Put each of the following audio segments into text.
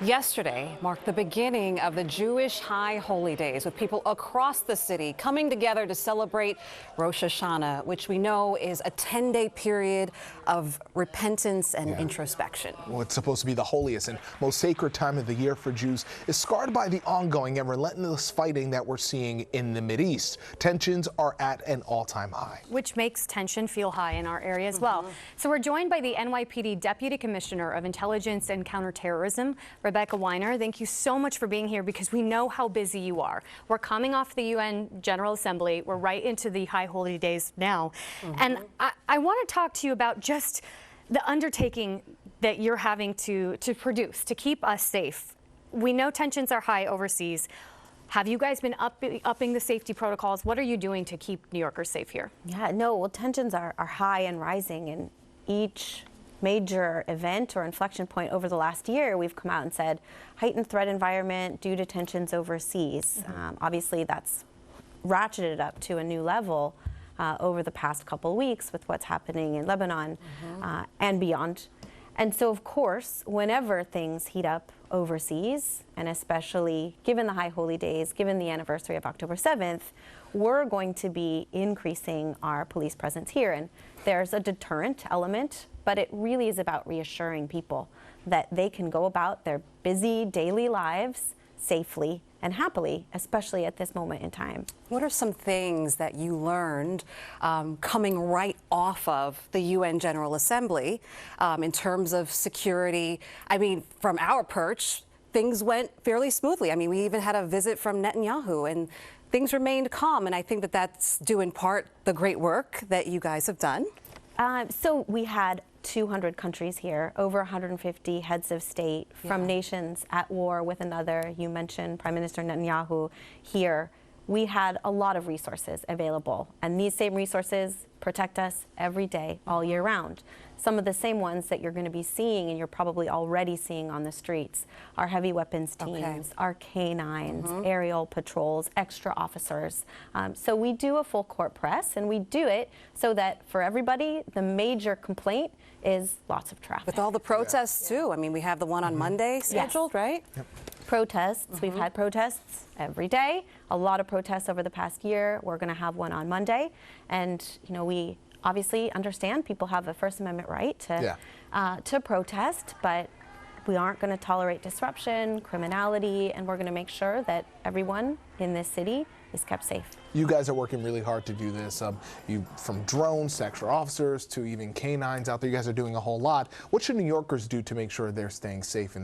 Yesterday marked the beginning of the Jewish High Holy Days, with people across the city coming together to celebrate Rosh Hashanah, which we know is a 10-day period of repentance and introspection. Well, it's supposed to be the holiest and most sacred time of the year for Jews, is scarred by the ongoing and relentless fighting that we're seeing in the Mideast. Tensions are at an all-time high. Which makes tension feel high in our area as well. So we're joined by the NYPD Deputy Commissioner of Intelligence and Counterterrorism, Weiner. Thank you so much for being here, because we know how busy you are. We're coming off the UN General Assembly. We're right into the High Holy Days now. And I want to talk to you about just the undertaking that you're having to produce to keep us safe. We know tensions are high overseas. Have you guys been upping the safety protocols? What are you doing to keep New Yorkers safe here? Yeah, no, well, tensions are high and rising, and each major event or inflection point over the last year, we've come out and said heightened threat environment due to tensions overseas. Obviously, that's ratcheted up to a new level over the past couple of weeks with what's happening in Lebanon and beyond. And so, of course, whenever things heat up overseas, and especially given the High Holy Days, given the anniversary of October 7th, we're going to be increasing our police presence here. And there's a deterrent element, but it really is about reassuring people that they can go about their busy daily lives safely and happily, especially at this moment in time. What are some things that you learned coming right off of the UN General Assembly in terms of security? I mean, from our perch, things went fairly smoothly. I mean, we even had a visit from Netanyahu, and things remained calm. And I think that that's due in part the great work that you guys have done. So we had 200 countries here, over 150 heads of state from nations at war with another. You mentioned Prime Minister Netanyahu here. We had a lot of resources available, and these same resources protect us every day, all year round. Some of the same ones that you're going to be seeing, and you're probably already seeing on the streets, our heavy weapons teams, our canines, aerial patrols, extra officers. So we do a full court press, and we do it so that for everybody, the major complaint is lots of traffic. With all the protests, too. I mean, we have the one on Monday scheduled, right? Protests. We've had protests every day. A lot of protests over the past year. We're going to have one on Monday. And, you know, we obviously understand people have a First Amendment right to protest, but we aren't going to tolerate disruption, criminality, and we're going to make sure that everyone in this city is kept safe. You guys are working really hard to do this. From drones to extra officers to even canines out there, you guys are doing a whole lot. What should New Yorkers do to make sure they're staying safe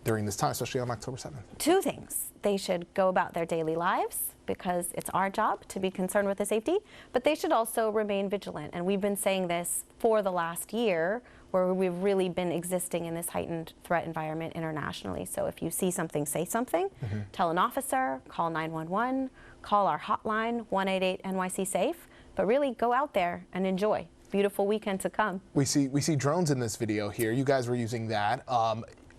during this time, especially on October 7th? Two things. They should go about their daily lives, because it's our job to be concerned with the safety, but they should also remain vigilant. And we've been saying this for the last year, where we've really been existing in this heightened threat environment internationally. So if you see something, say something, tell an officer, call 911, call our hotline, 188-NYC-SAFE, but really go out there and enjoy. Beautiful weekend to come. We see drones in this video here. You guys were using that.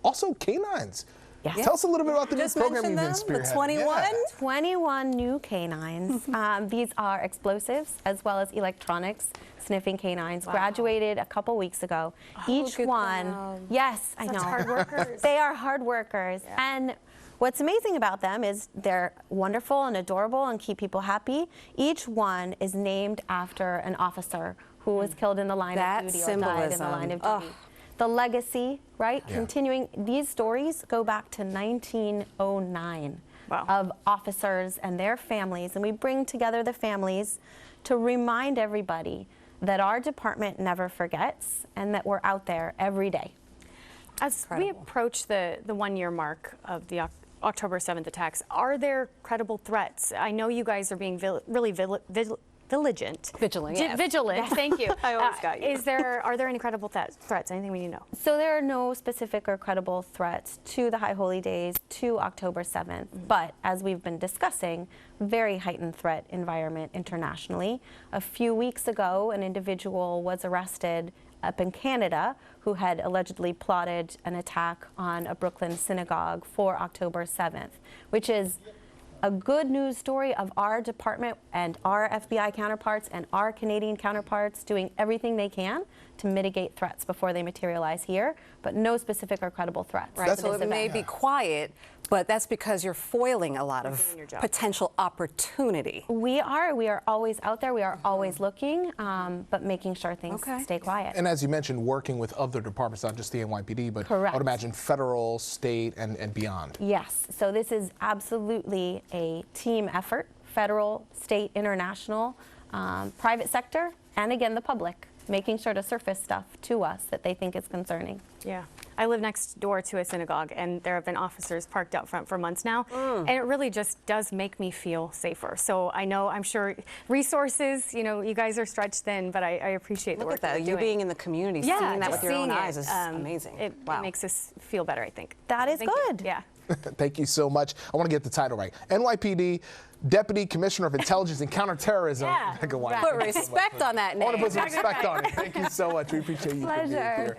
Also canines. Tell us a little bit about the new program you've been spearheading. The 21? 21 new canines. These are explosives as well as electronics sniffing canines. Graduated a couple weeks ago. Each one, yes, I know. Hard workers. They are hard workers. And what's amazing about them is they're wonderful and adorable and keep people happy. Each one is named after an officer who was killed in the line of duty or died in the line of duty. The legacy, right? Continuing, these stories go back to 1909 of officers and their families, and we bring together the families to remind everybody that our department never forgets and that we're out there every day. As we approach the 1-year mark of the October 7th attacks, are there credible threats? I know you guys are being really vigilant. Vigilant, thank you. I always got you. Are there any credible threats? Anything we need to know? So there are no specific or credible threats to the High Holy Days, to October 7th. But as we've been discussing, very heightened threat environment internationally. A few weeks ago, an individual was arrested up in Canada who had allegedly plotted an attack on a Brooklyn synagogue for October 7th, which is a good news story of our department and our FBI counterparts and our Canadian counterparts doing everything they can to mitigate threats before they materialize here, but no specific or credible threats. Right, so it may be quiet, but that's because you're foiling a lot of potential opportunity. We are always out there, we are always looking, but making sure things stay quiet. And as you mentioned, working with other departments, not just the NYPD, but Correct. I would imagine federal, state, and beyond. Yes, so this is absolutely a team effort, federal, state, international, private sector, and again, the public, making sure to surface stuff to us that they think is concerning. Yeah. I live next door to a synagogue, and there have been officers parked out front for months now, and it really just does make me feel safer. So I'm sure resources, you guys are stretched thin, but I appreciate the work that you're doing. You being in the community, seeing that with your own eyes is amazing. It makes us feel better, I think. That is good. Yeah. Thank you so much. I want to get the title right. NYPD Deputy Commissioner of Intelligence and Counterterrorism. Yeah. Rebecca Weiner. Put respect on that name. I want to put some respect on it. Thank you so much. We appreciate you for being here.